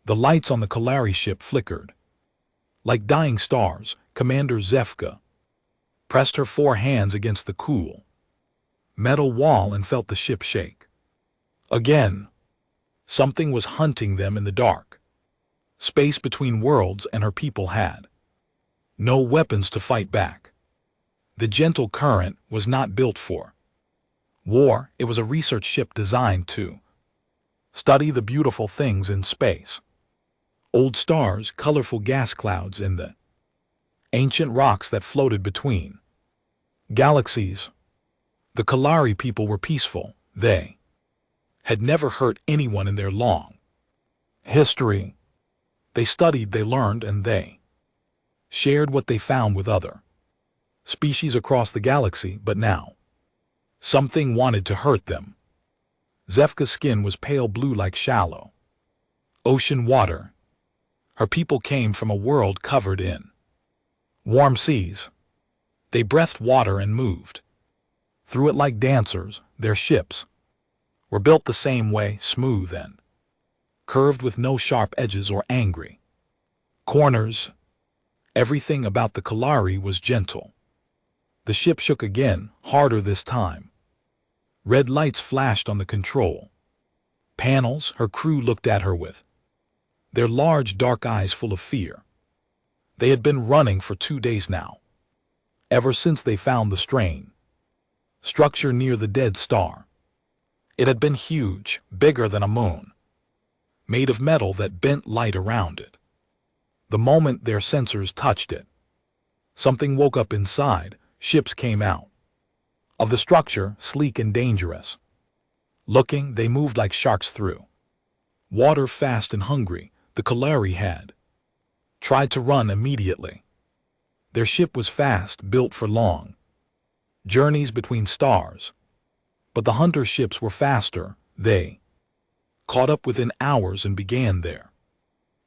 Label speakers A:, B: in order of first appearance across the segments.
A: The lights on the Kalari ship flickered. Like dying stars, Commander Zefka pressed her 4 hands against the cool metal wall and felt the ship shake. Again, something was hunting them in the dark. Space between worlds, and her people had no weapons to fight back. The gentle current was not built for war. It was a research ship designed to study the beautiful things in space. Old stars, colorful gas clouds in the ancient rocks that floated between galaxies. The Kalari people were peaceful. They had never hurt anyone in their long history. They studied, they learned, and they shared what they found with other species across the galaxy. But now, something wanted to hurt them. Zefka's skin was pale blue like shallow ocean water. Her people came from a world covered in warm seas. They breathed water and moved through it like dancers. Their ships were built the same way, smooth and curved with no sharp edges or angry corners. Everything about the Kalari was gentle. The ship shook again, harder this time. Red lights flashed on the control panels. Her crew looked at her with their large dark eyes full of fear. They had been running for 2 days now, ever since they found the strain structure near the dead star. It had been huge, bigger than a moon, made of metal that bent light around it. The moment their sensors touched it, something woke up inside. Ships came out of the structure, sleek and dangerous looking. They moved like sharks through water, fast and hungry. The Kalari had tried to run immediately. Their ship was fast, built for long journeys between stars. But the hunter ships were faster. They caught up within hours and began their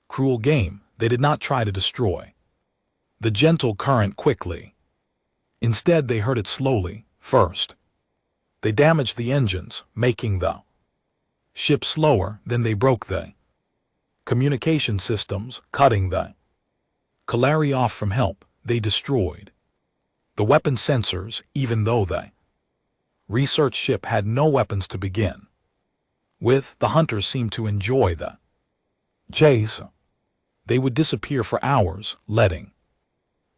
A: cruel game. They did not try to destroy the gentle current quickly. Instead, they hurt it slowly. First, they damaged the engines, making the ship slower. Then they broke the communication systems, cutting the Kalari off from help. They destroyed the weapon sensors, even though the research ship had no weapons to begin with. The hunters seemed to enjoy the chase. They would disappear for hours, letting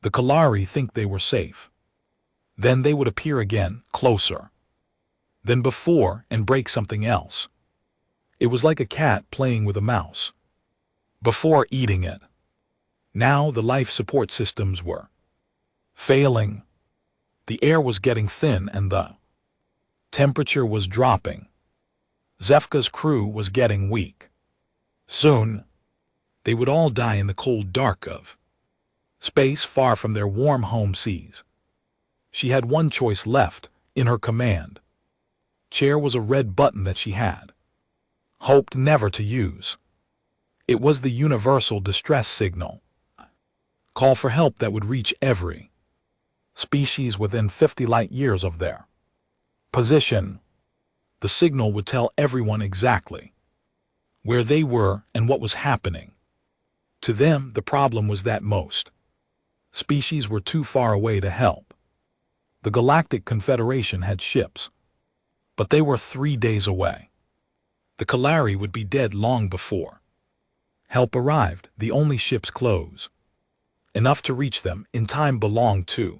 A: the Kalari think they were safe. Then they would appear again, closer than before, and break something else. It was like a cat playing with a mouse before eating it. Now the life support systems were failing. The air was getting thin and the temperature was dropping. Zefka's crew was getting weak. Soon, they would all die in the cold dark of space, far from their warm home seas. She had one choice left. In her command chair was a red button that she had hoped never to use. It was the universal distress signal, call for help that would reach every species within 50 light years of their position. The signal would tell everyone exactly where they were and what was happening to them. The problem was that most species were too far away to help. The Galactic Confederation had ships, but they were 3 days away. The Kalari would be dead long before help arrived. The only ships close enough to reach them in time belonged to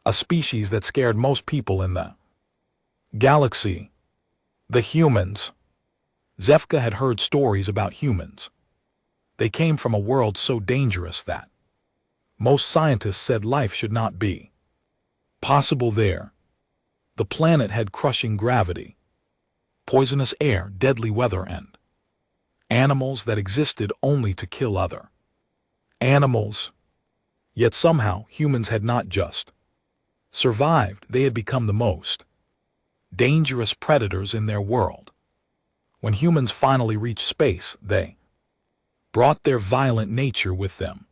A: a species that scared most people in the galaxy: the humans. Zefka had heard stories about humans. They came from a world so dangerous that most scientists said life should not be possible there. The planet had crushing gravity, poisonous air, deadly weather, and animals that existed only to kill other animals. Yet somehow humans had not just survived, they had become the most dangerous predators in their world. When humans finally reached space, they brought their violent nature with them.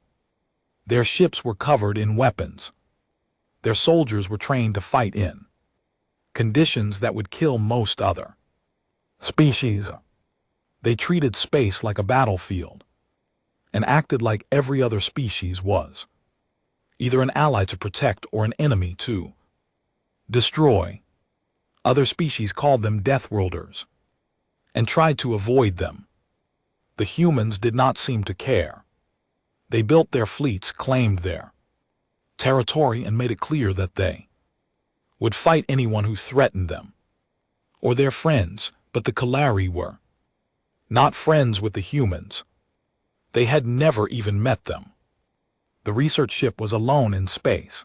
A: Their ships were covered in weapons. Their soldiers were trained to fight in conditions that would kill most other species. They treated space like a battlefield and acted like every other species was, either an ally to protect or an enemy to destroy. Other species called them Deathworlders and tried to avoid them. The humans did not seem to care. They built their fleets, claimed their territory, and made it clear that they would fight anyone who threatened them or their friends, but the Kalari were not friends with the humans. They had never even met them. The research ship was alone in space,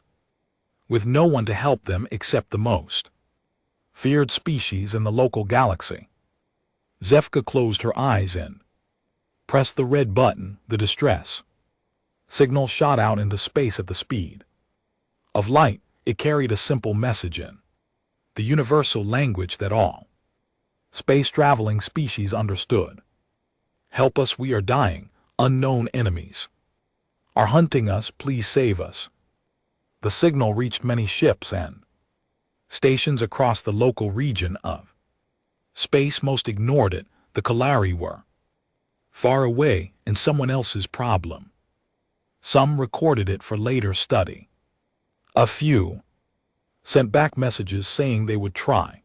A: with no one to help them except the most feared species in the local galaxy. Zefka closed her eyes and pressed the red button. The distress signal shot out into space at the speed of light. It carried a simple message in the universal language that all space-traveling species understood. Help us, we are dying. Unknown enemies are hunting us, please save us. The signal reached many ships and stations across the local region of space. Most ignored it. The Kalari were far away and someone else's problem. Some recorded it for later study. A few sent back messages saying they would try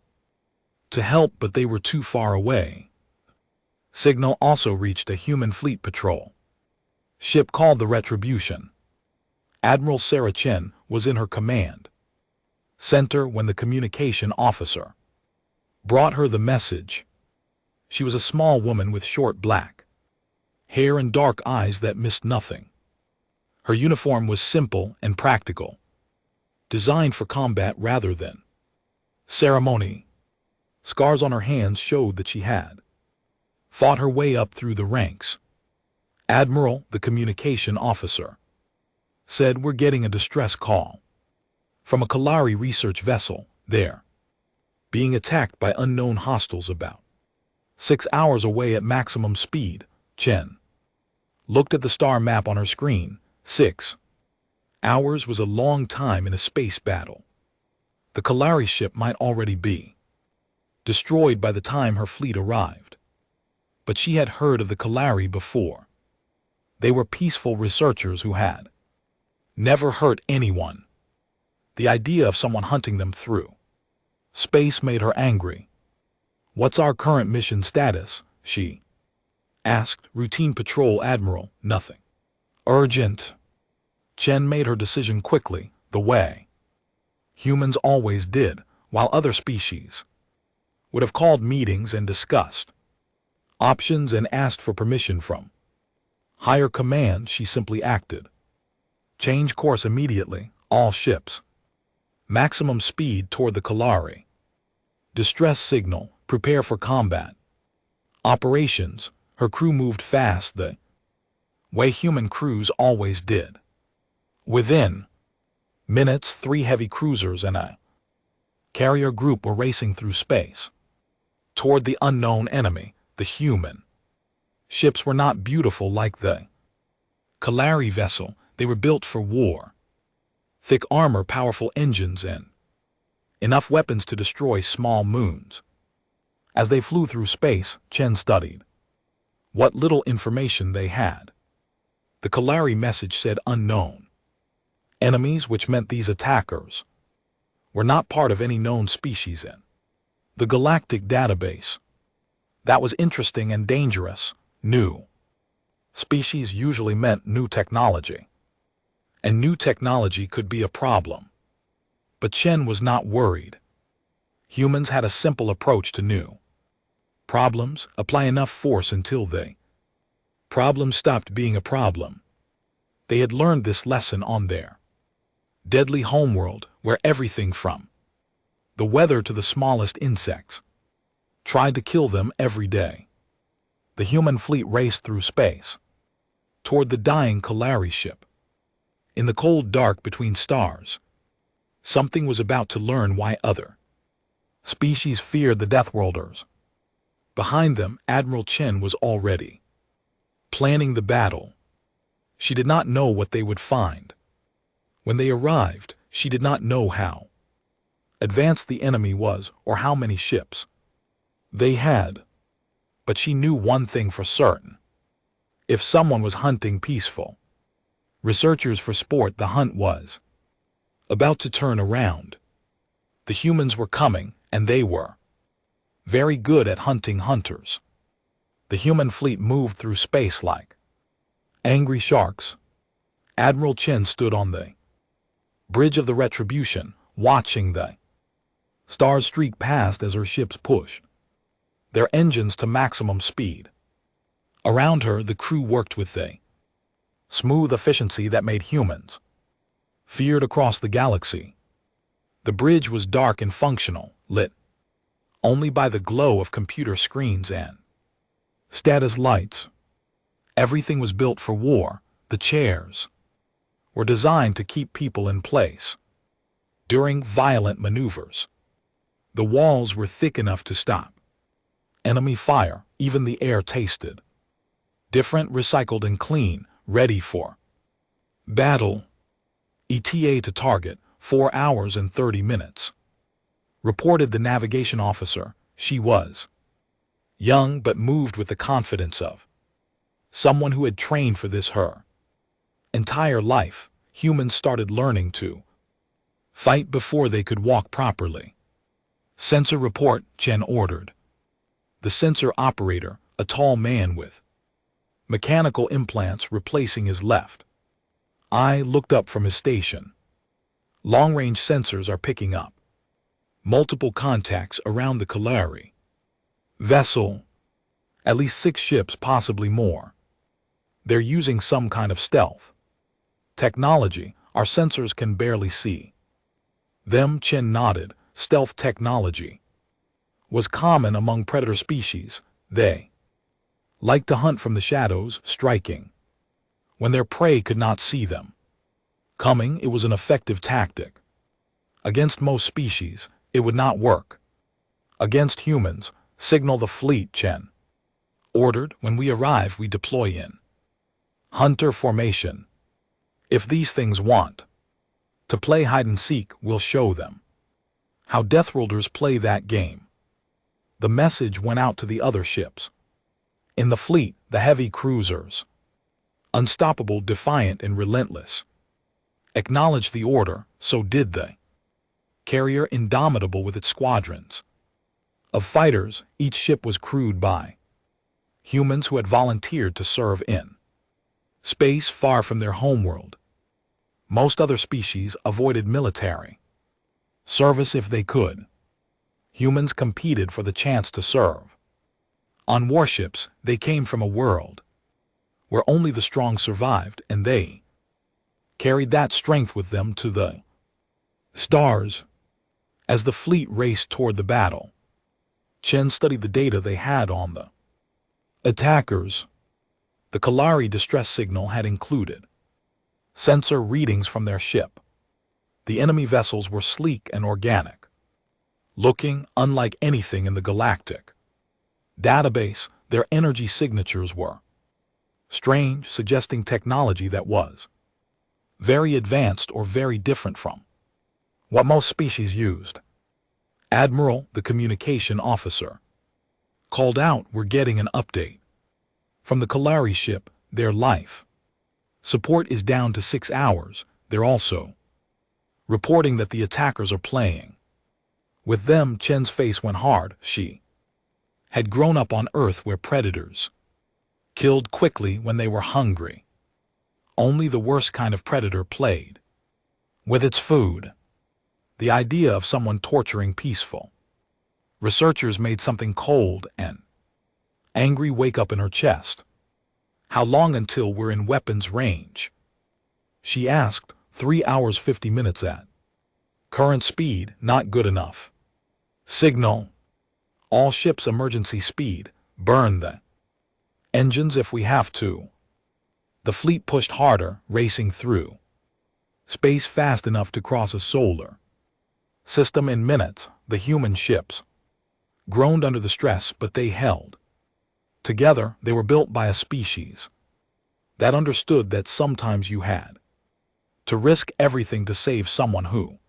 A: to help, but they were too far away. Signal also reached a human fleet patrol ship called the Retribution. Admiral Sarah Chen was in her command center when the communication officer brought her the message. She was a small woman with short black hair and dark eyes that missed nothing. Her uniform was simple and practical, designed for combat rather than ceremony. Scars on her hands showed that she had fought her way up through the ranks. Admiral, the communication officer, said, "We're getting a distress call from a Kalari research vessel. They're being attacked by unknown hostiles about 6 hours away at maximum speed." Chen looked at the star map on her screen. 6 hours was a long time in a space battle. The Kalari ship might already be destroyed by the time her fleet arrived. But she had heard of the Kalari before. They were peaceful researchers who had never hurt anyone. The idea of someone hunting them through space made her angry. "What's our current mission status?" she asked. "Routine patrol, Admiral." "Nothing urgent." Chen made her decision quickly, the way humans always did, while other species would have called meetings and discussed options and asked for permission from higher command. She simply acted. "Change course immediately, all ships. Maximum speed toward the Kalari. Distress signal, prepare for combat." Operations. Her crew moved fast the way human crews always did. Within minutes, 3 heavy cruisers and a carrier group were racing through space toward the unknown enemy. The human ships were not beautiful like the Kalari vessel. They were built for war. Thick armor, powerful engines, and enough weapons to destroy small moons. As they flew through space, Chen studied what little information they had. The Kalari message said unknown enemies, which meant these attackers were not part of any known species in the galactic database. That was interesting and dangerous. New species usually meant new technology, and new technology could be a problem. But Chen was not worried. Humans had a simple approach to new problems: apply enough force until the problem stopped being a problem. They had learned this lesson on their deadly homeworld, where everything from the weather to the smallest insects tried to kill them every day. The human fleet raced through space toward the dying Kalari ship. In the cold dark between stars, something was about to learn why other species feared the Deathworlders. Behind them, Admiral Chen was already planning the battle. She did not know what they would find. When they arrived, she did not know how advanced the enemy was or how many ships they had. But she knew one thing for certain. If someone was hunting peaceful researchers for sport, the hunt was about to turn around. The humans were coming, and they were very good at hunting hunters. The human fleet moved through space like angry sharks. Admiral Chen stood on the bridge of the Retribution, watching the stars streak past as her ships pushed their engines to maximum speed. Around her, the crew worked with the smooth efficiency that made humans feared across the galaxy. The bridge was dark and functional, lit only by the glow of computer screens and status lights. Everything was built for war. The chairs were designed to keep people in place during violent maneuvers. The walls were thick enough to stop enemy fire. Even the air tasted different, recycled and clean, ready for battle. ETA to target, 4 hours and 30 minutes. Reported the navigation officer. She was young but moved with the confidence of someone who had trained for this her entire life. Humans started learning to fight before they could walk properly. Sensor report, Chen ordered. The sensor operator, a tall man with mechanical implants replacing his left eye, looked up from his station. Long-range sensors are picking up multiple contacts around the Kalari vessel. At least 6 ships, possibly more. They're using some kind of stealth technology. Our sensors can barely see them. Chen nodded. Stealth technology was common among predator species. They liked to hunt from the shadows, striking when their prey could not see them coming. It was an effective tactic. Against most species, it would not work. Against humans, signal the fleet, Chen ordered. When we arrive, we deploy in hunter formation. If these things want to play hide-and-seek, we'll show them how Deathworlders play that game. The message went out to the other ships in the fleet, the heavy cruisers, unstoppable, defiant, and relentless, acknowledged the order. So did the carrier, indomitable with its squadrons of fighters. Each ship was crewed by humans who had volunteered to serve in space far from their homeworld. Most other species avoided military service if they could. Humans competed for the chance to serve. On warships, they came from a world where only the strong survived, and they carried that strength with them to the stars. As the fleet raced toward the battle, Chen studied the data they had on the attackers. The Kalari distress signal had included sensor readings from their ship. The enemy vessels were sleek and organic, looking unlike anything in the galactic database. Their energy signatures were strange, suggesting technology that was very advanced or very different from what most species used. Admiral, the communication officer, called out, "We're getting an update from the Kalari ship. Their life support is down to 6 hours. They're also reporting that the attackers are playing with them." Chen's face went hard. She had grown up on Earth where predators killed quickly when they were hungry. Only the worst kind of predator played with its food. The idea of someone torturing peaceful researchers made something cold and angry wake up in her chest. "How long until we're in weapons range?" she asked. 3 hours 50 minutes at current speed. Not good enough. Signal all ships emergency speed. Burn the engines if we have to. The fleet pushed harder, racing through space fast enough to cross a solar system in minutes. The human ships groaned under the stress, but they held together. They were built by a species that understood that sometimes you had to risk everything to save someone who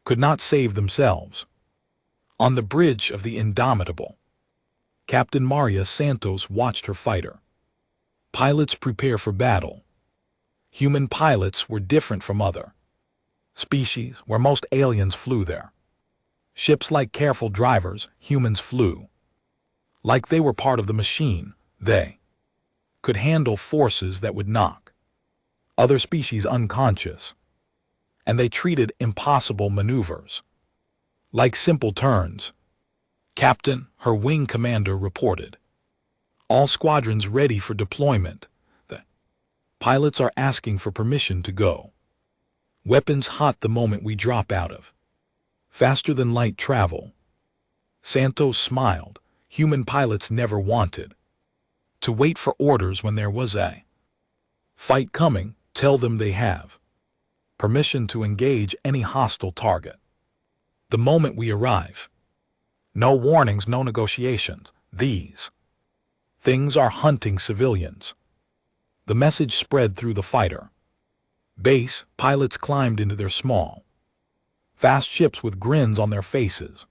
A: could not save themselves. On the bridge of the Indomitable, Captain Maria Santos watched her fighter. Pilots prepare for battle. Human pilots were different from other species where most aliens flew there. Ships like careful drivers, humans flew. Like they were part of the machine, they could handle forces that would knock other species unconscious. And they treated impossible maneuvers like simple turns. Captain, her wing commander reported. All squadrons ready for deployment. The pilots are asking for permission to go. Weapons hot the moment we drop out of. Faster than light travel. Santos smiled. Human pilots never wanted to wait for orders when there was a fight coming. Tell them they have permission to engage any hostile target. The moment we arrive. No warnings, no negotiations. These things are hunting civilians. The message spread through the fighter base. Pilots climbed into their small, fast ships with grins on their faces.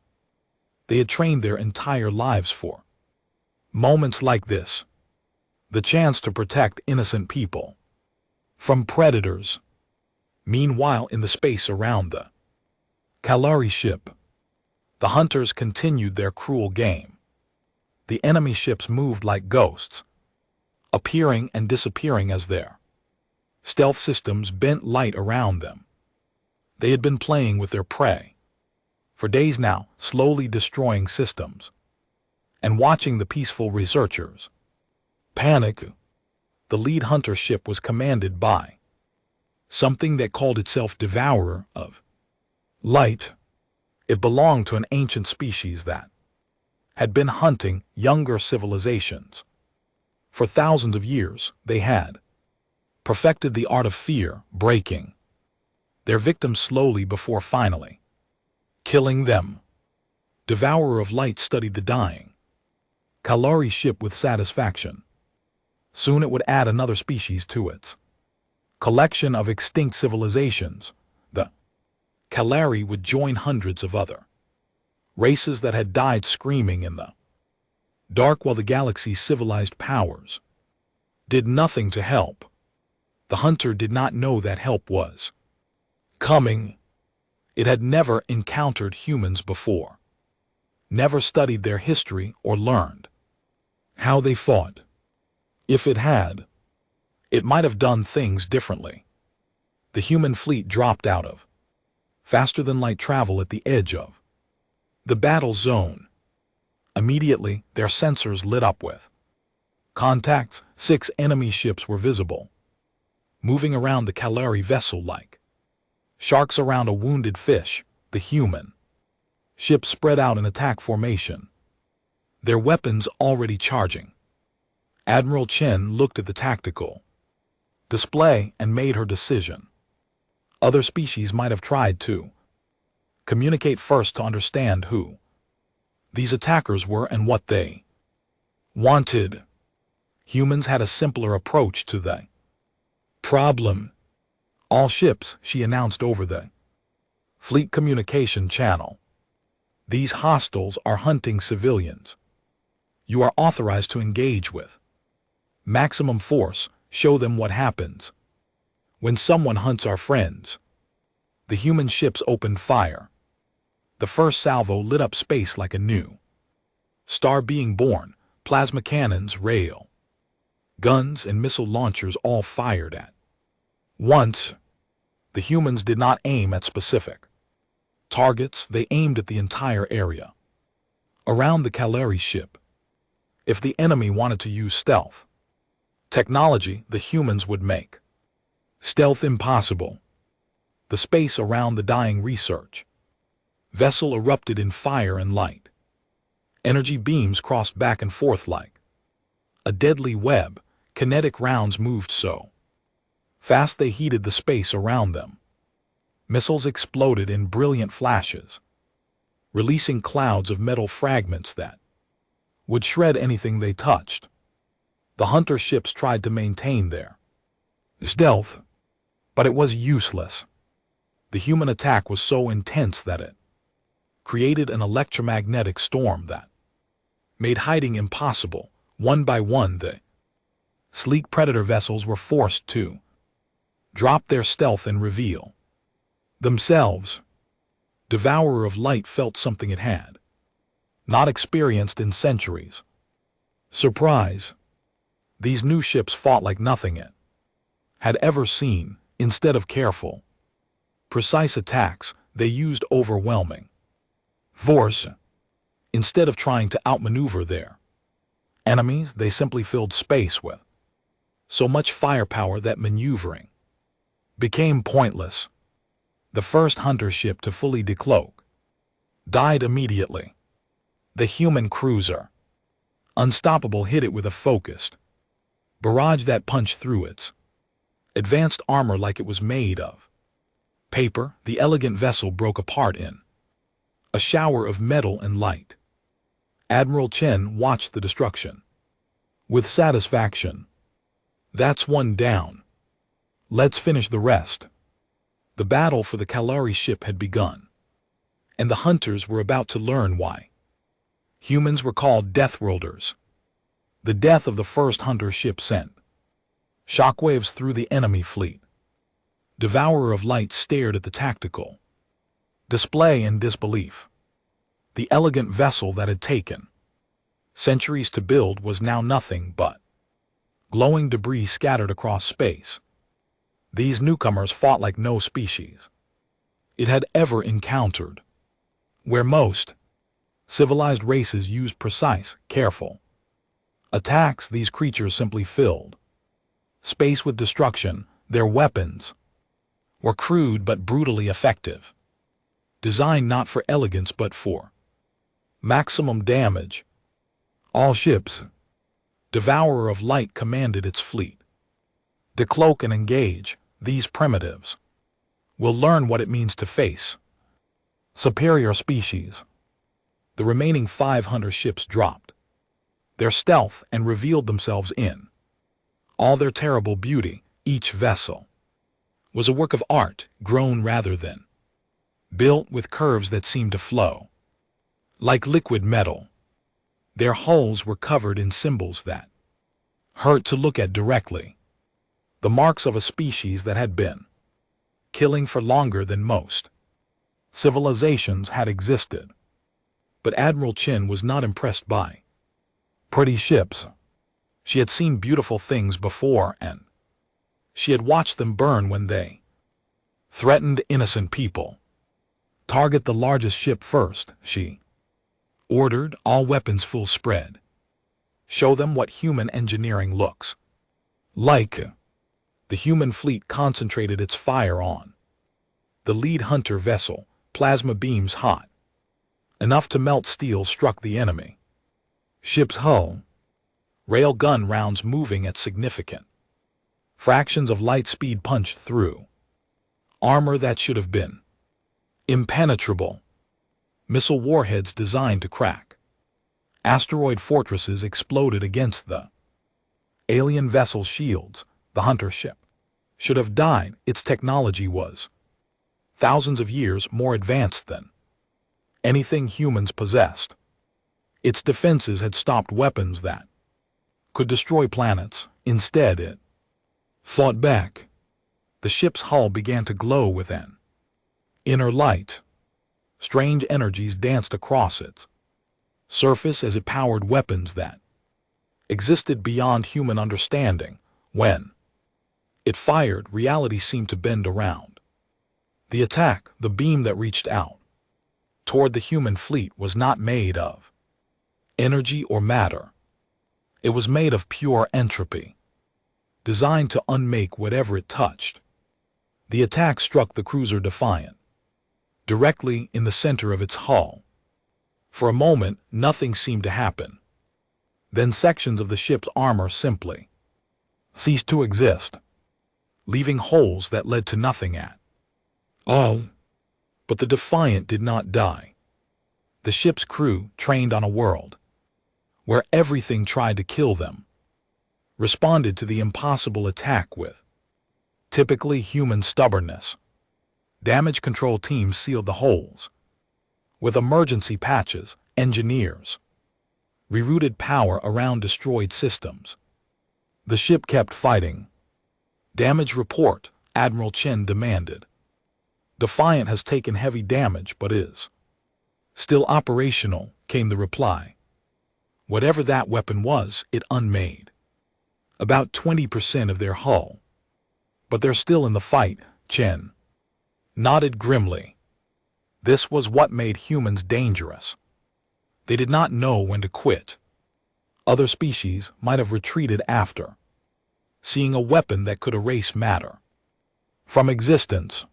A: They had trained their entire lives for moments like this. The chance to protect innocent people from predators. Meanwhile, in the space around the Kalari ship, the hunters continued their cruel game. The enemy ships moved like ghosts, appearing and disappearing as their stealth systems bent light around them. They had been playing with their prey for days now, slowly destroying systems and watching the peaceful researchers panic. The lead hunter ship was commanded by something that called itself Devourer of Light. It belonged to an ancient species that had been hunting younger civilizations. For thousands of years, they had perfected the art of fear, breaking their victims slowly before finally killing them. Devourer of Light studied the dying Kalari ship with satisfaction. Soon it would add another species to its collection of extinct civilizations. The Kalari would join hundreds of other races that had died screaming in the dark while the galaxy's civilized powers did nothing to help. The hunter did not know that help was coming. It had never encountered humans before, never studied their history or learned how they fought. If it had, it might have done things differently. The human fleet dropped out of faster-than-light travel at the edge of the battle zone. Immediately, their sensors lit up with contacts. 6 enemy ships were visible, moving around the Kalari vessel like sharks around a wounded fish. The human ships spread out in attack formation, their weapons already charging. Admiral Chen looked at the tactical display and made her decision. Other species might have tried to communicate first to understand who these attackers were and what they wanted. Humans had a simpler approach to the problem. All ships, she announced over the fleet communication channel. These hostiles are hunting civilians. You are authorized to engage with maximum force. Show them what happens when someone hunts our friends. The human ships opened fire. The first salvo lit up space like a new star being born. Plasma cannons, rail guns, and missile launchers all fired at once. The humans did not aim at specific targets, they aimed at the entire area around the Kalari ship. If the enemy wanted to use stealth technology, the humans would make stealth impossible. The space around the dying research vessel erupted in fire and light. Energy beams crossed back and forth like a deadly web. Kinetic rounds moved so fast they heated the space around them. Missiles exploded in brilliant flashes, releasing clouds of metal fragments that would shred anything they touched. The hunter ships tried to maintain their stealth, but it was useless. The human attack was so intense that it created an electromagnetic storm that made hiding impossible. One by one, the sleek predator vessels were forced to drop their stealth and reveal themselves. Devourer of Light felt something it had not experienced in centuries. Surprise. These new ships fought like nothing it had ever seen. Instead of careful, precise attacks, they used overwhelming force. Instead of trying to outmaneuver their enemies, they simply filled space with so much firepower that maneuvering became pointless. The first hunter ship to fully decloak died immediately. The human cruiser, Unstoppable, hit it with a focused barrage that punched through its advanced armor like it was made of paper. The elegant vessel broke apart in a shower of metal and light. Admiral Chen watched the destruction with satisfaction. That's one down. Let's finish the rest. The battle for the Kalari ship had begun, and the hunters were about to learn why humans were called Deathworlders. The death of the first hunter ship sent shockwaves through the enemy fleet. Devourer of Light stared at the tactical display in disbelief. The elegant vessel that had taken centuries to build was now nothing but glowing debris scattered across space. These newcomers fought like no species it had ever encountered. Where most civilized races used precise, careful attacks, these creatures simply filled space with destruction. Their weapons were crude but brutally effective, designed not for elegance but for maximum damage. All ships. Devourer of Light commanded its fleet. Decloak and engage. These primitives will learn what it means to face superior species. The remaining 500 ships dropped their stealth and revealed themselves in all their terrible beauty. Each vessel was a work of art, grown rather than built, with curves that seemed to flow like liquid metal. Their hulls were covered in symbols that hurt to look at directly, the marks of a species that had been killing for longer than most civilizations had existed. But Admiral Chen was not impressed by pretty ships. She had seen beautiful things before, and she had watched them burn when they threatened innocent people. Target the largest ship first, she ordered. All weapons full spread. Show them what human engineering looks like. The human fleet concentrated its fire on the lead hunter vessel. Plasma beams hot enough to melt steel struck the enemy ship's hull. Rail gun rounds moving at significant fractions of light speed punched through armor that should have been impenetrable. Missile warheads designed to crack asteroid fortresses exploded against the alien vessel's shields. The hunter ship should have died. Its technology was thousands of years more advanced than anything humans possessed. Its defenses had stopped weapons that could destroy planets. Instead, it fought back. The ship's hull began to glow with an inner light. Strange energies danced across its surface as it powered weapons that existed beyond human understanding. When it fired, reality seemed to bend around. The attack, the beam that reached out toward the human fleet, was not made of energy or matter. It was made of pure entropy, designed to unmake whatever it touched. The attack struck the cruiser Defiant directly in the center of its hull. For a moment, nothing seemed to happen. Then sections of the ship's armor simply ceased to exist, leaving holes that led to nothing at all. But the Defiant did not die. The ship's crew, trained on a world where everything tried to kill them, responded to the impossible attack with typically human stubbornness. Damage control teams sealed the holes with emergency patches. Engineers rerouted power around destroyed systems. The ship kept fighting. Damage report, Admiral Chen demanded. Defiant has taken heavy damage but is still operational, came the reply. Whatever that weapon was, it unmade about 20% of their hull. But they're still in the fight, Chen nodded grimly. This was what made humans dangerous. They did not know when to quit. Other species might have retreated after seeing a weapon that could erase matter from existence.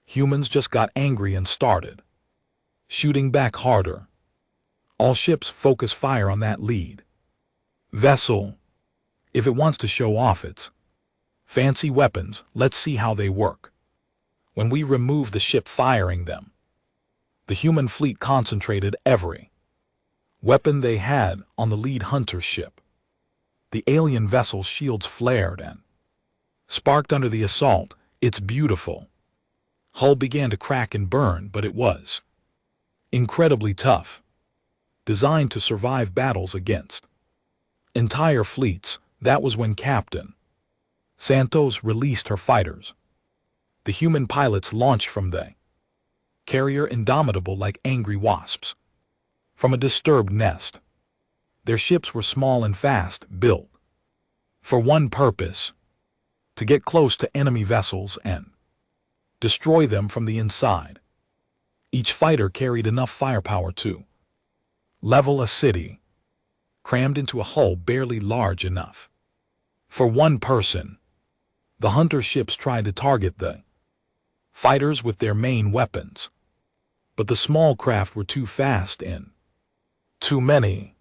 A: Humans just got angry and started shooting back harder. All ships focus fire on that lead vessel. If it wants to show off its fancy weapons, let's see how they work. When we remove the ship firing them, the human fleet concentrated every weapon they had on the lead hunter ship. The alien vessel's shields flared and sparked under the assault. Its beautiful hull began to crack and burn, but it was incredibly tough, designed to survive battles against entire fleets. That was when Captain Santos released her fighters. The human pilots launched from the carrier, indomitable like angry wasps from a disturbed nest. Their ships were small and fast, built for one purpose: to get close to enemy vessels and destroy them from the inside. Each fighter carried enough firepower to level a city, crammed into a hull barely large enough for one person. The hunter ships tried to target the fighters with their main weapons, but the small craft were too fast and too many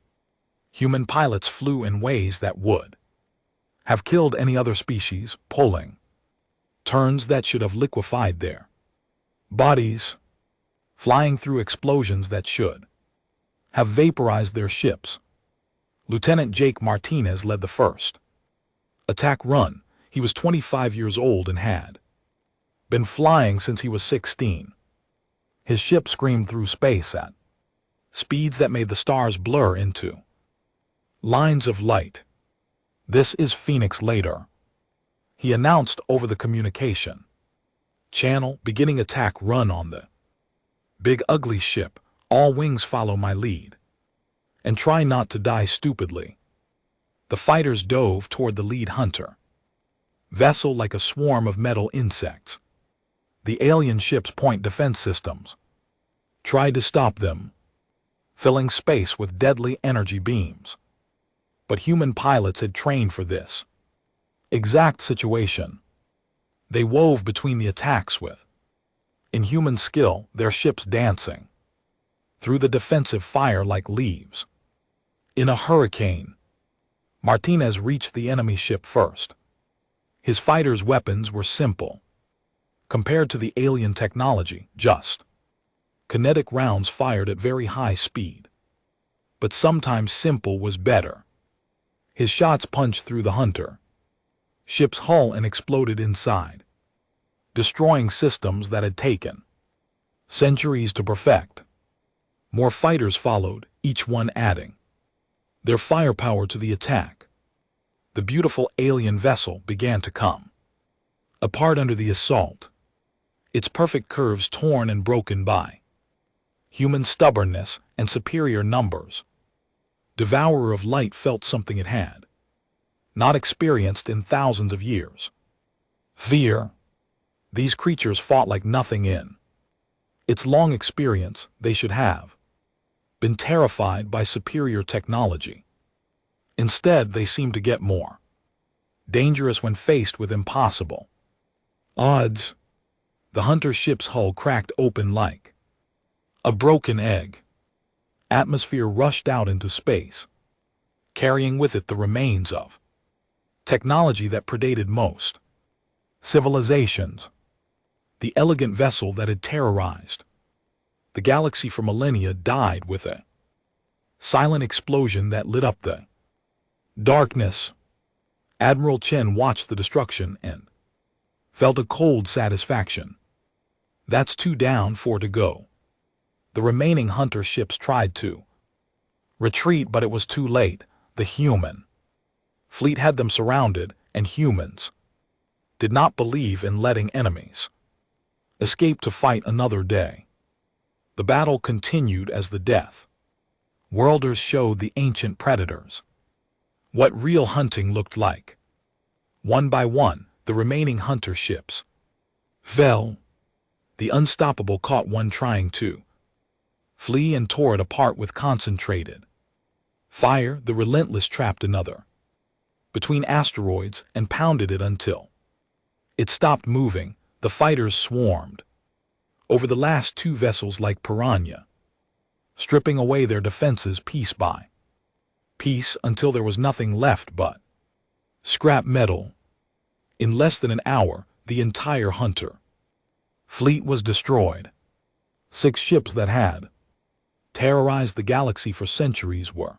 A: human pilots flew in ways that would have killed any other species, pulling turns that should have liquefied their bodies, flying through explosions that should have vaporized their ships. Lieutenant Jake Martinez led the first attack run. He was 25 years old and had been flying since he was 16. His ship screamed through space at speeds that made the stars blur into lines of light. "This is Phoenix later," he announced over the communication channel, beginning attack run on the big ugly ship. All wings follow my lead, and try not to die stupidly. The fighters dove toward the lead hunter vessel like a swarm of metal insects. The alien ship's point defense systems tried to stop them, filling space with deadly energy beams. But human pilots had trained for this exact situation. They wove between the attacks with inhuman skill, their ships dancing through the defensive fire like leaves in a hurricane. Martinez reached the enemy ship first. His fighters' weapons were simple compared to the alien technology, just kinetic rounds fired at very high speed. But sometimes simple was better. His shots punched through the hunter ship's hull and exploded inside, destroying systems that had taken centuries to perfect. More fighters followed, each one adding their firepower to the attack. The beautiful alien vessel began to come apart under the assault, its perfect curves torn and broken by human stubbornness and superior numbers. Devourer of Light felt something it had not experienced in thousands of years: fear. These creatures fought like nothing in its long experience. They should have been terrified by superior technology. Instead, they seemed to get more dangerous when faced with impossible odds. The hunter ship's hull cracked open like a broken egg. Atmosphere rushed out into space, carrying with it the remains of technology that predated most civilizations. The elegant vessel that had terrorized the galaxy for millennia died with a silent explosion that lit up the darkness. Admiral Chen watched the destruction and felt a cold satisfaction. That's 2 down, 4 to go. The remaining hunter ships tried to Retreat, but it was too late. The human fleet had them surrounded, and humans did not believe in letting enemies escape to fight another day. The battle continued as the Deathworlders showed the ancient predators what real hunting looked like. One by one, the remaining hunter ships fell. The Unstoppable caught one trying to flee and tore it apart with concentrated fire. The Relentless trapped another between asteroids and pounded it until it stopped moving. The fighters swarmed over the last two vessels like piranha, stripping away their defenses piece by piece until there was nothing left but scrap metal. In less than an hour, the entire hunter fleet was destroyed. 6 ships that had terrorized the galaxy for centuries were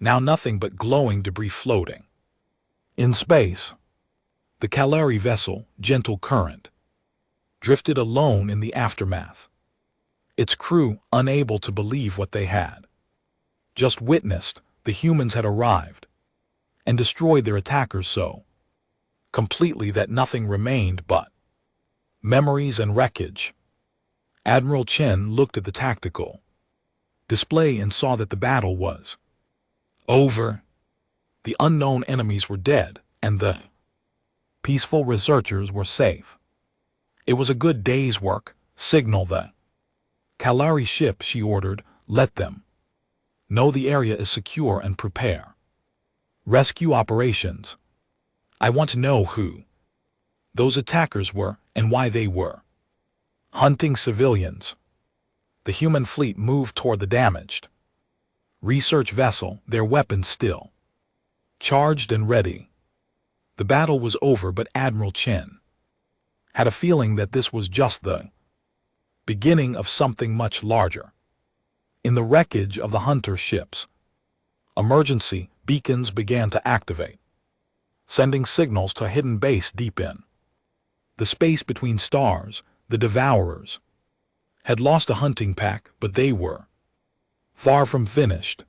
A: now nothing but glowing debris floating in space. The Calari vessel, Gentle Current, drifted alone in the aftermath. Its crew, unable to believe what they had just witnessed. The humans had arrived and destroyed their attackers so completely that nothing remained but memories and wreckage. Admiral Chen looked at the tactical display and saw that the battle was over. The unknown enemies were dead, and the peaceful researchers were safe. It was a good day's work. Signal the Calari ship, she ordered. Let them know the area is secure and prepare rescue operations. I want to know who those attackers were and why they were hunting civilians. The human fleet moved toward the damaged research vessel, their weapons still charged and ready. The battle was over, but Admiral Chen had a feeling that this was just the beginning of something much larger. In the wreckage of the hunter ships, emergency beacons began to activate, sending signals to a hidden base deep in the space between stars. The Devourers had lost a hunting pack, but they were far from finished.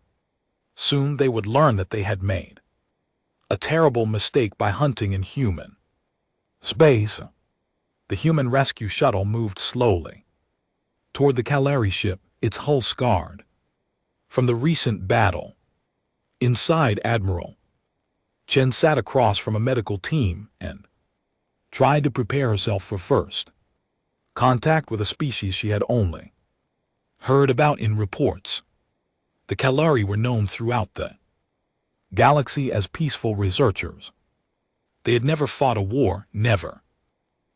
A: Soon they would learn that they had made a terrible mistake by hunting in human space. The human rescue shuttle moved slowly toward the Calari ship, its hull scarred from the recent battle. Inside, Admiral Chen sat across from a medical team and tried to prepare herself for first contact with a species she had only heard about in reports. The Calari were known throughout the galaxy as peaceful researchers. They had never fought a war, never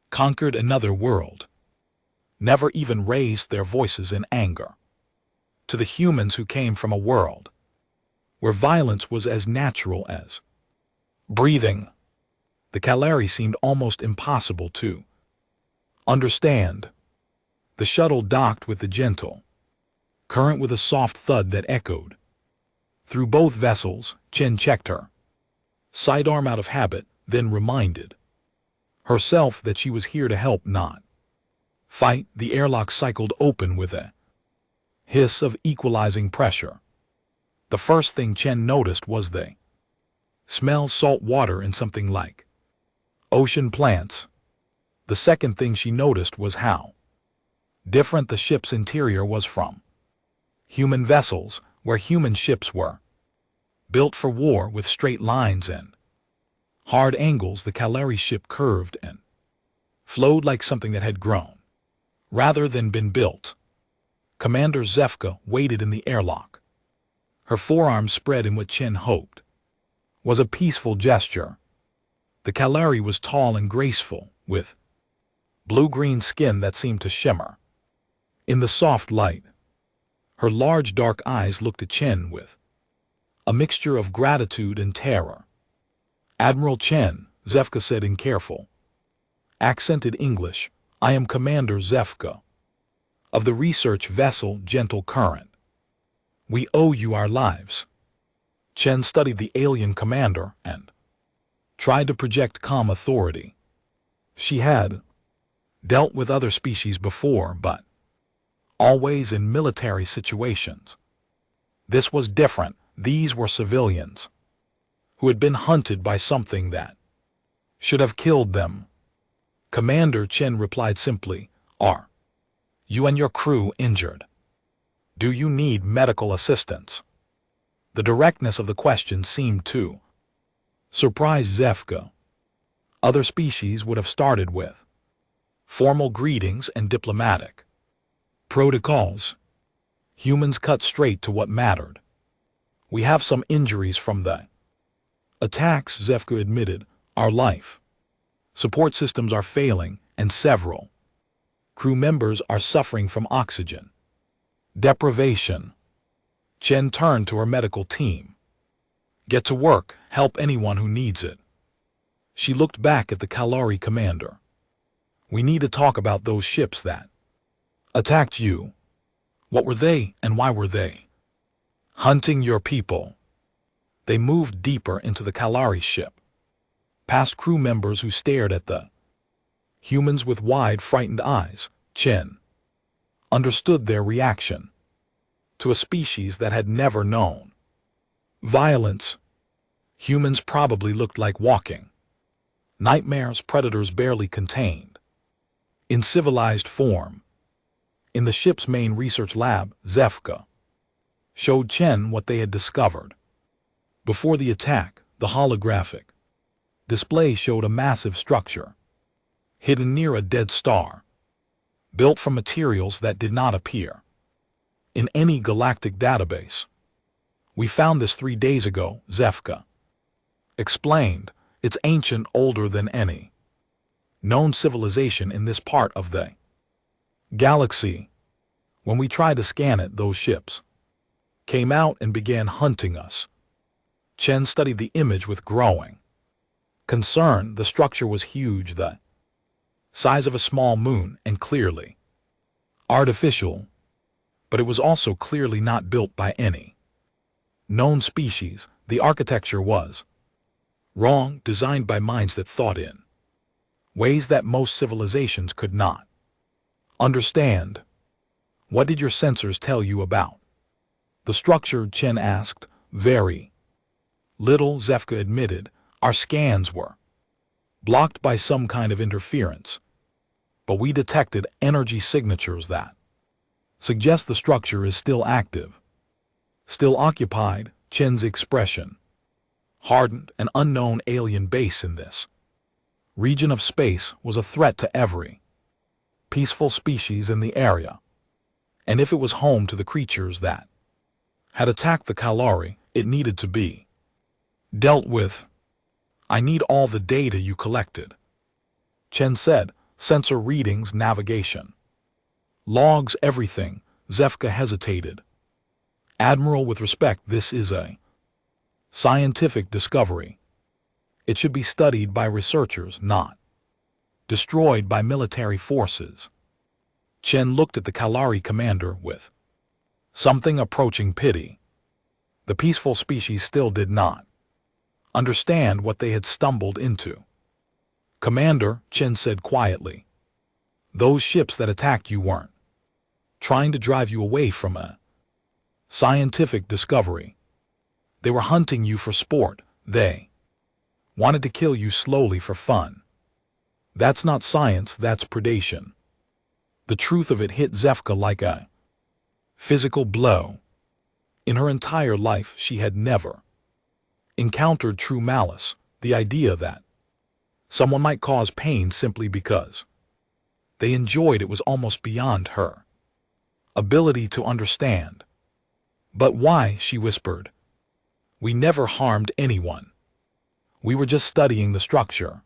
A: conquered another world, never even raised their voices in anger. To the humans who came from a world where violence was as natural as breathing, the Calari seemed almost impossible to understand. The shuttle docked with the Gentle Current with a soft thud that echoed through both vessels. Chen checked her sidearm out of habit, then reminded herself that she was here to help, not fight. The airlock cycled open with a hiss of equalizing pressure. The first thing Chen noticed was they smell salt water and something like ocean plants. The second thing she noticed was how different the ship's interior was from human vessels, where human ships were built for war with straight lines and hard angles. The Calari ship curved and flowed like something that had grown rather than been built. Commander Zefka waited in the airlock, her forearms spread in what Chen hoped was a peaceful gesture. The Calari was tall and graceful, with blue-green skin that seemed to shimmer in the soft light. Her large dark eyes looked at Chen with a mixture of gratitude and terror. Admiral Chen, Zefka said in careful, accented English, I am Commander Zefka of the research vessel Gentle Current. We owe you our lives. Chen studied the alien commander and tried to project calm authority. She had dealt with other species before, but always in military situations. This was different. These were civilians who had been hunted by something that should have killed them. Commander Chen replied simply, "Are you and your crew injured? Do you need medical assistance?" The directness of the question seemed to surprise Zefka. Other species would have started with formal greetings and diplomatic protocols. Humans cut straight to what mattered. "We have some injuries from the attacks," Zefka admitted. "Our life support systems are failing, and several crew members are suffering from oxygen deprivation." Chen turned to her medical team. "Get to work, help anyone who needs it." She looked back at the Kalari commander. "We need to talk about those ships that attacked you. What were they, and why were they hunting your people?" They moved deeper into the Kalari ship, past crew members who stared at the humans with wide, frightened eyes. Chen understood their reaction to a species that had never known violence. Humans probably looked like walking nightmares predators barely contained in civilized form. In the ship's main research lab, Zefka showed Chen what they had discovered. Before the attack, the holographic display showed a massive structure hidden near a dead star, built from materials that did not appear in any galactic database. "We found this 3 days ago," Zefka explained. "It's ancient, older than any known civilization in this part of the galaxy. When we tried to scan it, those ships came out and began hunting us." Chen studied the image with growing concern. The structure was huge, the size of a small moon, and clearly artificial, but it was also clearly not built by any known species. The architecture was wrong, designed by minds that thought in ways that most civilizations could not understand. "What did your sensors tell you about the structure?" Chen asked. "Very little," Zefka admitted. "Our scans were blocked by some kind of interference, but we detected energy signatures that suggest the structure is still active, still occupied." Chen's expression hardened. An unknown alien base in this region of space was a threat to every peaceful species in the area. And if it was home to the creatures that had attacked the Kalari, it needed to be dealt with. "I need all the data you collected," Chen said. "Sensor readings, navigation logs, everything." Zefka hesitated. "Admiral, with respect, this is a scientific discovery. It should be studied by researchers, not destroyed by military forces." Chen looked at the Kalari commander with something approaching pity. The peaceful species still did not understand what they had stumbled into. "Commander," Chen said quietly, "those ships that attacked you weren't trying to drive you away from a scientific discovery. They were hunting you for sport. They wanted to kill you slowly for fun. That's not science, that's predation." The truth of it hit Zefka like a physical blow. In her entire life, she had never encountered true malice. The idea that someone might cause pain simply because they enjoyed it was almost beyond her ability to understand. "But why?" she whispered. "We never harmed anyone. We were just studying the structure."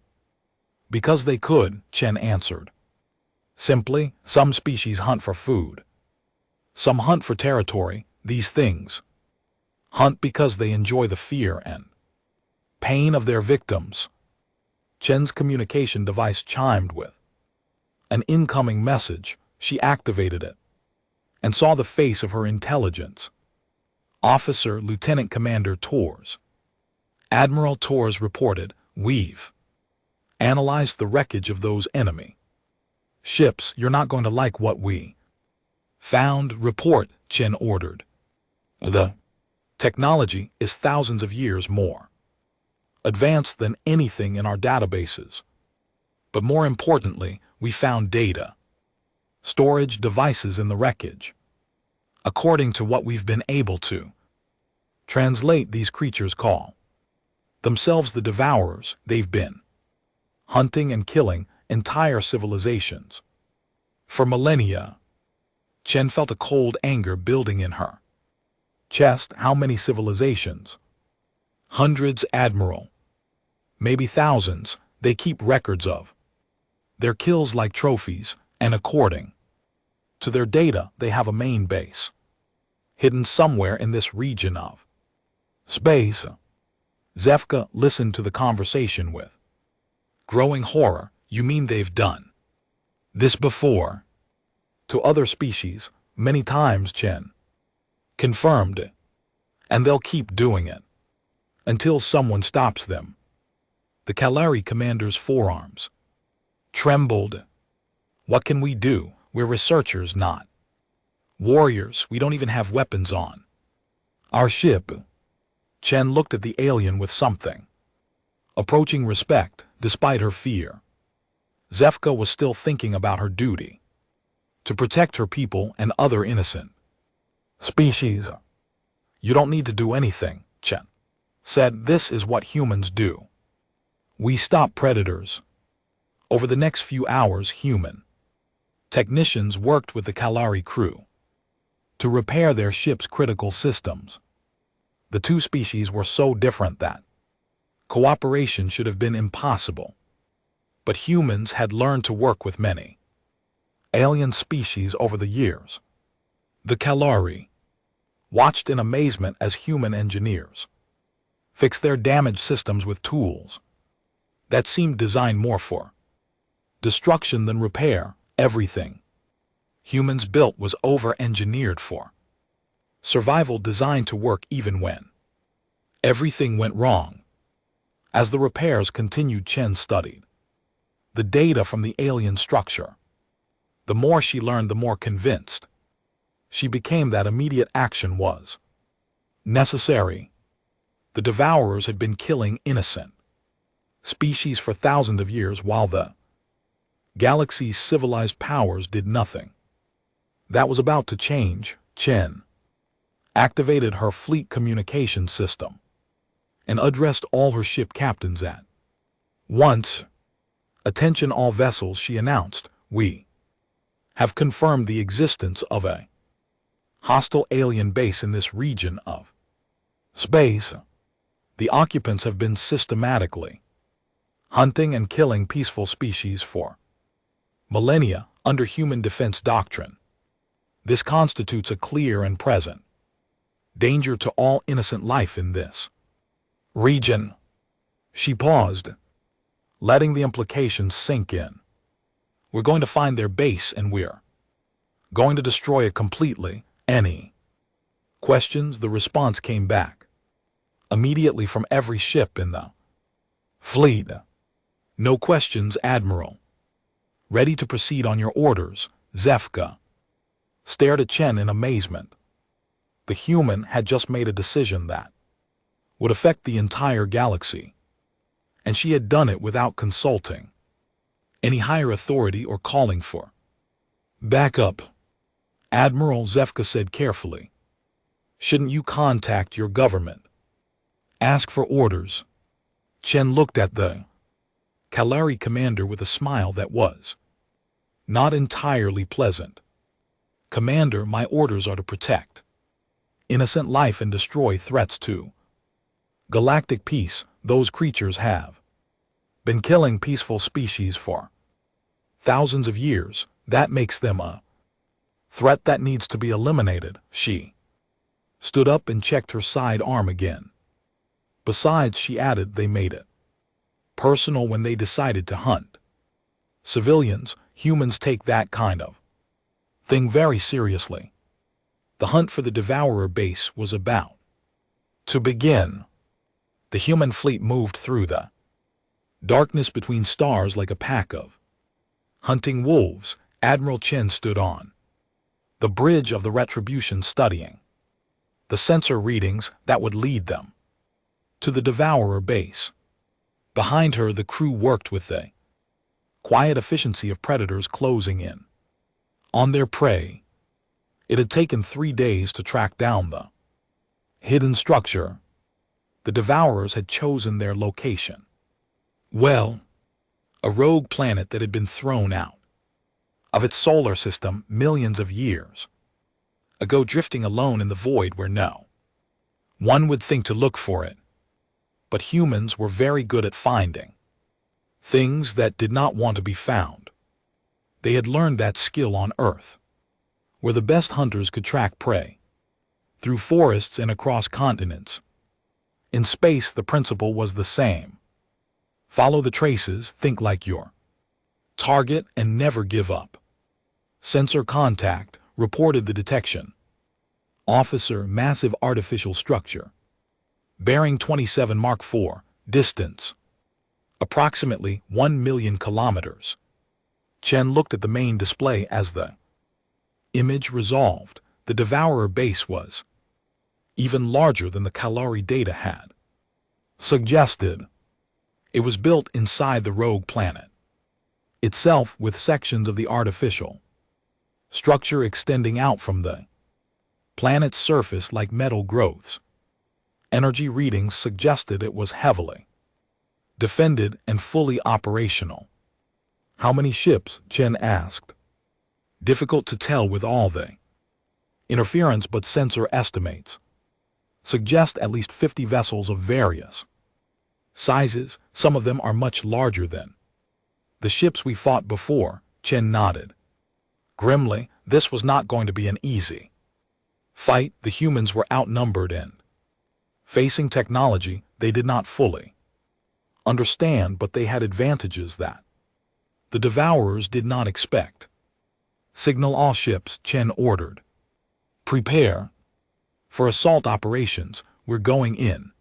A: "Because they could," Chen answered. "Simply, some species hunt for food. Some hunt for territory. These things hunt because they enjoy the fear and pain of their victims." Chen's communication device chimed with an incoming message. She activated it and saw the face of her intelligence officer, Lieutenant Commander Torres. Admiral Torres reported, "We've analyzed the wreckage of those enemy ships. You're not going to like what we found." "Report," Chen ordered. The Technology is thousands of years more advanced than anything in our databases. But more importantly, we found data, storage devices in the wreckage. According to what we've been able to translate, these creatures call themselves the Devourers. They've been hunting and killing entire civilizations for millennia. Chen felt a cold anger building in her chest. How many civilizations? Hundreds, Admiral. Maybe thousands. They keep records of their kills like trophies, and according to their data, they have a main base hidden somewhere in this region of space. Zefka listened to the conversation with growing horror. You mean they've done this before? To other species, many times, Chen confirmed it. And they'll keep doing it until someone stops them. The Kalari commander's forearms trembled. What can we do? We're researchers, not warriors. We don't even have weapons on our ship. Chen looked at the alien with something approaching respect, despite her fear. Zefka was still thinking about her duty to protect her people and other innocent species. You don't need to do anything, Chen said. This is what humans do. We stop predators. Over the next few hours, human technicians worked with the Kalari crew to repair their ship's critical systems. The two species were so different that cooperation should have been impossible. But humans had learned to work with many alien species over the years. The Kalari watched in amazement as human engineers fixed their damaged systems with tools that seemed designed more for destruction than repair. Everything humans built was over-engineered for survival, designed to work even when everything went wrong. As the repairs continued, Chen studied the data from the alien structure. The more she learned, the more convinced she became that immediate action was necessary. The Devourers had been killing innocent species for thousands of years, while the galaxy's civilized powers did nothing. That was about to change. Chen activated her fleet communication system and addressed all her ship captains at once. Attention all vessels, she announced. We have confirmed the existence of a hostile alien base in this region of space. The occupants have been systematically hunting and killing peaceful species for millennia under human defense doctrine. This constitutes a clear and present danger to all innocent life in this region. She paused, letting the implications sink in. We're going to find their base and we're going to destroy it completely. Any questions? The response came back immediately from every ship in the fleet. No questions, Admiral. Ready to proceed on your orders. Zefka stared at Chen in amazement. The human had just made a decision that would affect the entire galaxy, and she had done it without consulting any higher authority or calling for backup. Admiral, Zefka said carefully, shouldn't you contact your government? Ask for orders? Chen looked at the Kalari commander with a smile that was not entirely pleasant. Commander, my orders are to protect innocent life and destroy threats to galactic peace. Those creatures have been killing peaceful species for thousands of years. That makes them a threat that needs to be eliminated. She stood up and checked her side arm again. Besides, she added, they made it personal when they decided to hunt civilians. Humans take that kind of thing very seriously. The hunt for the Devourer base was about to begin. The human fleet moved through the darkness between stars like a pack of hunting wolves. Admiral Chen stood on the bridge of the Retribution, studying the sensor readings that would lead them to the Devourer base. Behind her, the crew worked with the quiet efficiency of predators closing in on their prey. It had taken 3 days to track down the hidden structure. The Devourers had chosen their location. Well, a rogue planet that had been thrown out of its solar system millions of years ago, drifting alone in the void where no one would think to look for it. But humans were very good at finding things that did not want to be found. They had learned that skill on Earth, where the best hunters could track prey through forests and across continents. In space, the principle was the same. Follow the traces, think like your target, and never give up. Sensor contact reported the detection. Officer, massive artificial structure. Bearing 27 Mark IV, distance approximately 1 million kilometers. Chen looked at the main display as the image resolved. The Devourer base was even larger than the Kalari data had suggested. It was built inside the rogue planet itself, with sections of the artificial structure extending out from the planet's surface like metal growths. Energy readings suggested it was heavily defended and fully operational. How many ships? Chen asked. Difficult to tell with all the interference, but sensor estimates suggest at least 50 vessels of various sizes. Some of them are much larger than the ships we fought before. Chen nodded grimly. This was not going to be an easy fight. The humans were outnumbered and facing technology they did not fully understand, but they had advantages that the Devourers did not expect. Signal all ships, Chen ordered. Prepare for assault operations. We're going in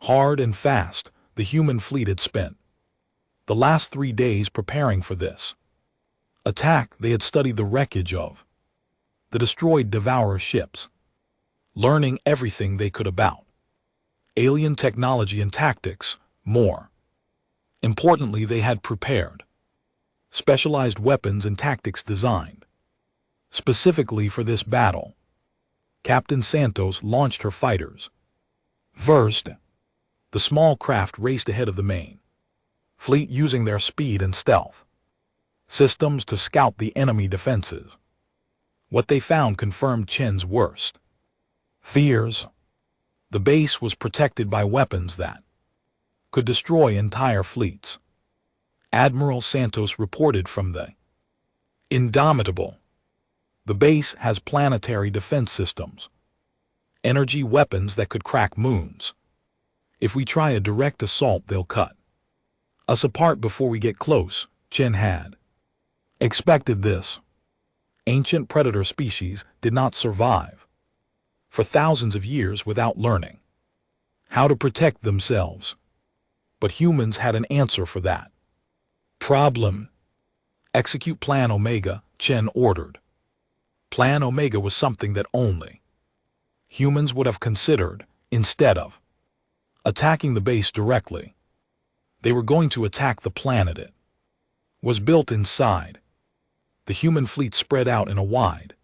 A: hard and fast. The human fleet had spent the last 3 days preparing for this attack. They had studied the wreckage of the destroyed Devourer ships, learning everything they could about alien technology and tactics. More importantly, they had prepared specialized weapons and tactics designed specifically for this battle. Captain Santos launched her fighters first. The small craft raced ahead of the main fleet, using their speed and stealth systems to scout the enemy defenses. What they found confirmed Chen's worst fears. The base was protected by weapons that could destroy entire fleets. Admiral Santos reported from the Indomitable. The base has planetary defense systems, energy weapons that could crack moons. If we try a direct assault, they'll cut us apart before we get close. Chen had expected this. Ancient predator species did not survive for thousands of years without learning how to protect themselves. But humans had an answer for that problem. Execute Plan Omega, Chen ordered. Plan Omega was something that only humans would have considered. Instead of attacking the base directly, they were going to attack the planet it was built inside. The human fleet spread out in a wide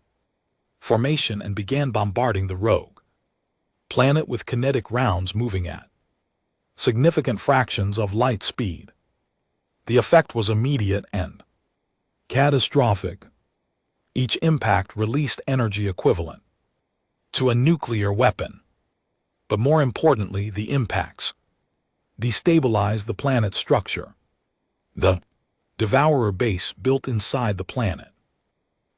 A: formation and began bombarding the rogue planet with kinetic rounds moving at significant fractions of light speed. The effect was immediate and catastrophic. Each impact released energy equivalent to a nuclear weapon. But more importantly, the impacts destabilized the planet's structure. The Devourer base, built inside the planet,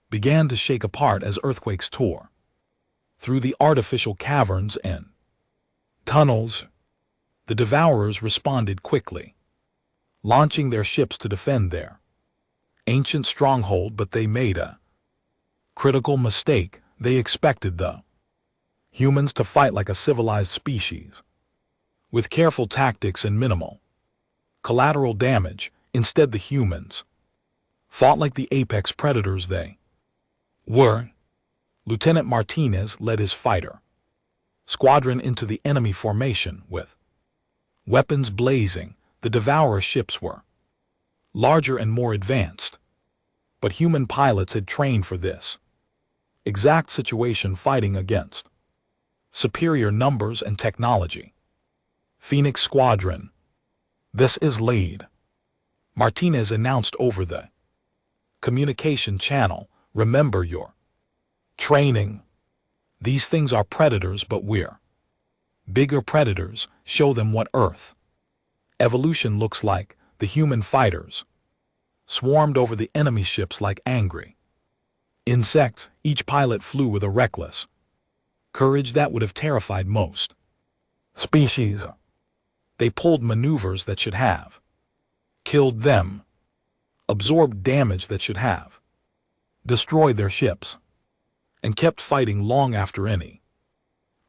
A: began to shake apart as earthquakes tore through the artificial caverns and tunnels. The Devourers responded quickly, launching their ships to defend their ancient stronghold, but they made a critical mistake. They expected the humans to fight like a civilized species, with careful tactics and minimal collateral damage. Instead, the humans fought like the apex predators they were. Lieutenant Martinez led his fighter Squadron into the enemy formation with weapons blazing. The Devourer ships were larger and more advanced, but human pilots had trained for this exact situation, fighting against superior numbers and technology. Phoenix Squadron. This is lead, Martinez announced over the communication channel. Remember your training. These things are predators, but we're bigger predators. Show them what Earth evolution looks like. The human fighters swarmed over the enemy ships like angry insects. Each pilot flew with a reckless courage that would have terrified most species. They pulled maneuvers that should have killed them, absorbed damage that should have destroyed their ships, and kept fighting long after any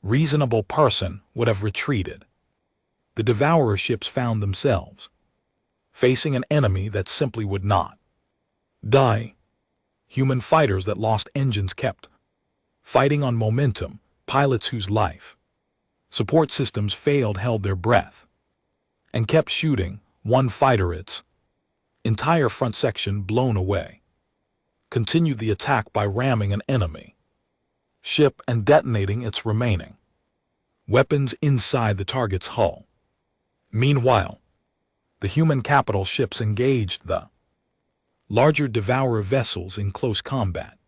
A: reasonable person would have retreated. The Devourer ships found themselves facing an enemy that simply would not die. Human fighters that lost engines kept fighting on momentum. Pilots whose life support systems failed held their breath and kept shooting. One fighter, its entire front section blown away, continued the attack by ramming an enemy ship and detonating its remaining weapons inside the target's hull. Meanwhile, the human capital ships engaged the larger Devourer vessels in close combat.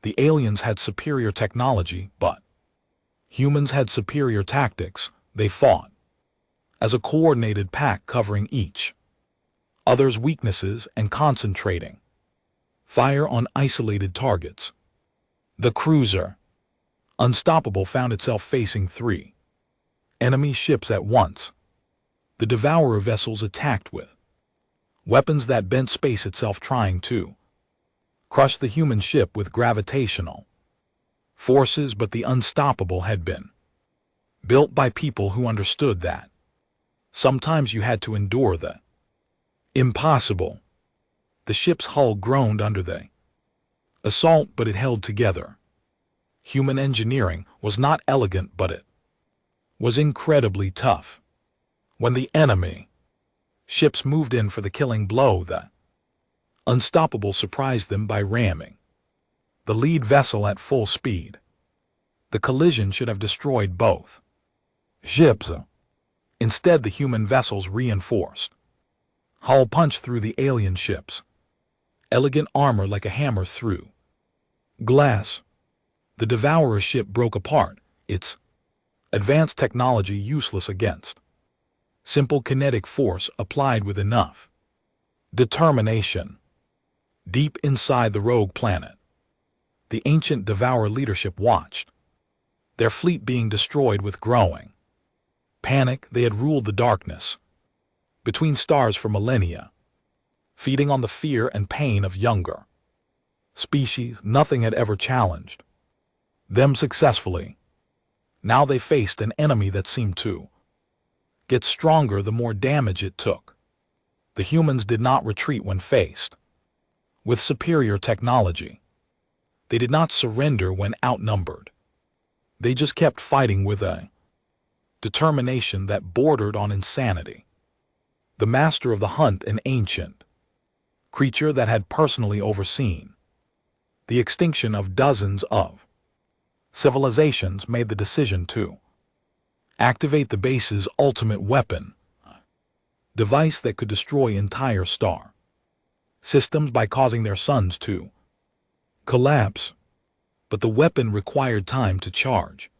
A: The aliens had superior technology, but humans had superior tactics. They fought as a coordinated pack, covering each other's weaknesses and concentrating fire on isolated targets. The cruiser, Unstoppable, found itself facing 3 enemy ships at once. The Devourer vessels attacked with weapons that bent space itself, trying to crush the human ship with gravitational forces, but the Unstoppable had been built by people who understood that sometimes you had to endure the impossible. The ship's hull groaned under the assault, but it held together. Human engineering was not elegant, but it was incredibly tough. When the enemy ships moved in for the killing blow, the Unstoppable surprised them by ramming the lead vessel at full speed. The collision should have destroyed both ships. Instead, the human vessel's reinforced hull punched through the alien ship's elegant armor like a hammer through glass. The Devourer ship broke apart, its advanced technology useless against simple kinetic force applied with enough determination. Deep inside the rogue planet, the ancient Devourer leadership watched their fleet being destroyed with growing panic. They had ruled the darkness between stars for millennia, feeding on the fear and pain of younger species. Nothing had ever challenged them successfully. Now they faced an enemy that seemed to get stronger the more damage it took. The humans did not retreat when faced with superior technology. They did not surrender when outnumbered. They just kept fighting with a determination that bordered on insanity. The master of the hunt, an ancient creature that had personally overseen the extinction of dozens of civilizations, made the decision to activate the base's ultimate weapon, a device that could destroy entire star systems by causing their suns to collapse. But the weapon required time to charge,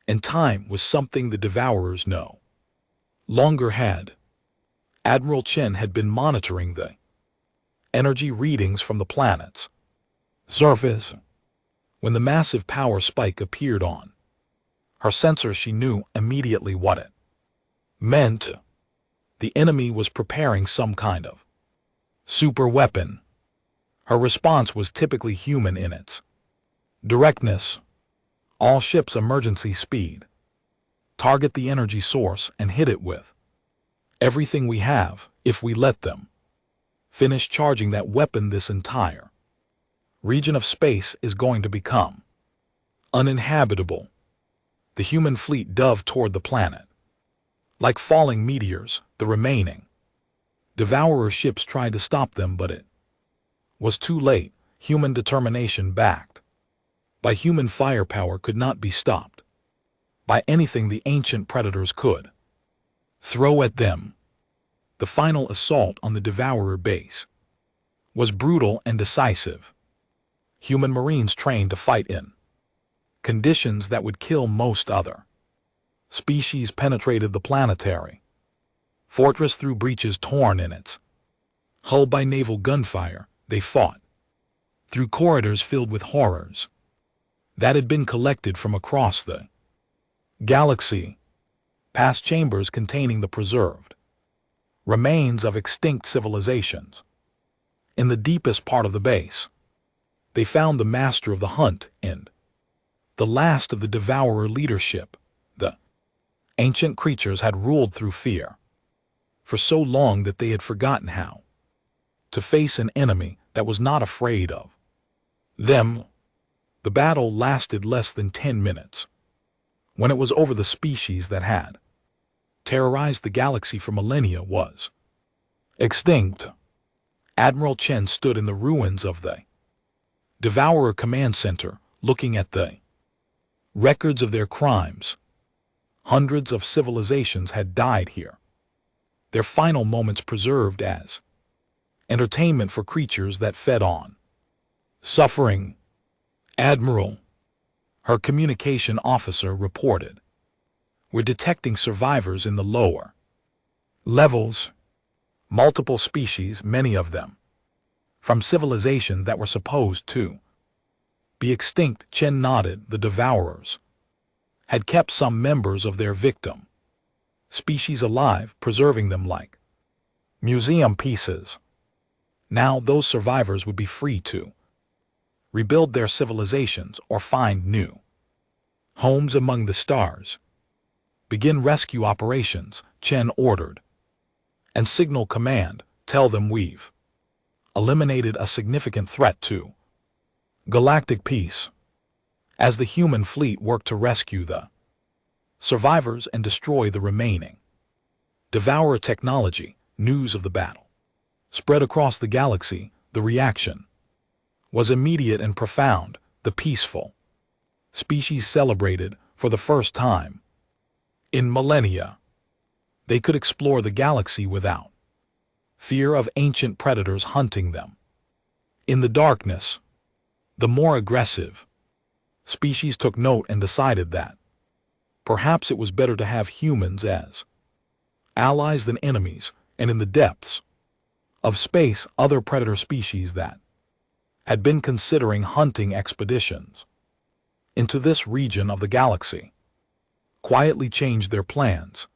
A: and time was something the Devourers no longer had. Admiral Chen had been monitoring the energy readings from the planet's surface. When the massive power spike appeared on her sensor, she knew immediately what it meant. The enemy was preparing some kind of super weapon. Her response was typically human in its directness. All ships emergency speed. Target the energy source and hit it with everything we have. If we let them finish charging that weapon, this entire region of space is going to become uninhabitable. The human fleet dove toward the planet. Like falling meteors, the remaining Devourer ships tried to stop them, but it was too late. Human determination, backed by human firepower, could not be stopped by anything the ancient predators could throw at them. The final assault on the Devourer base was brutal and decisive. Human Marines trained to fight in conditions that would kill most other species penetrated the planetary fortress through breaches torn in its hull by naval gunfire. They fought through corridors filled with horrors that had been collected from across the galaxy, past chambers containing the preserved remains of extinct civilizations. In the deepest part of the base, they found the master of the hunt and the last of the Devourer leadership. The ancient creatures had ruled through fear for so long that they had forgotten how to face an enemy that was not afraid of them. The battle lasted less than 10 minutes. When it was over, the species that had terrorized the galaxy for millennia was extinct. Admiral Chen stood in the ruins of the Devourer Command Center, looking at the records of their crimes. Hundreds of civilizations had died here, their final moments preserved as entertainment for creatures that fed on suffering. Admiral, her communication officer reported, "We're detecting survivors in the lower levels. Multiple species, many of them from civilizations that were supposed to be extinct." Chen nodded. The Devourers had kept some members of their victim species alive, preserving them like museum pieces. Now those survivors would be free to rebuild their civilizations or find new homes among the stars. "Begin rescue operations," Chen ordered, "and signal command. Tell them we've eliminated a significant threat to galactic peace." As the human fleet worked to rescue the survivors and destroy the remaining Devourer technology, news of the battle spread across the galaxy. The reaction was immediate and profound. The peaceful species celebrated for the first time in millennia. They could explore the galaxy without fear of ancient predators hunting them. In the darkness, the more aggressive species took note and decided that perhaps it was better to have humans as allies than enemies, and in the depths of space, other predator species that had been considering hunting expeditions into this region of the galaxy quietly changed their plans.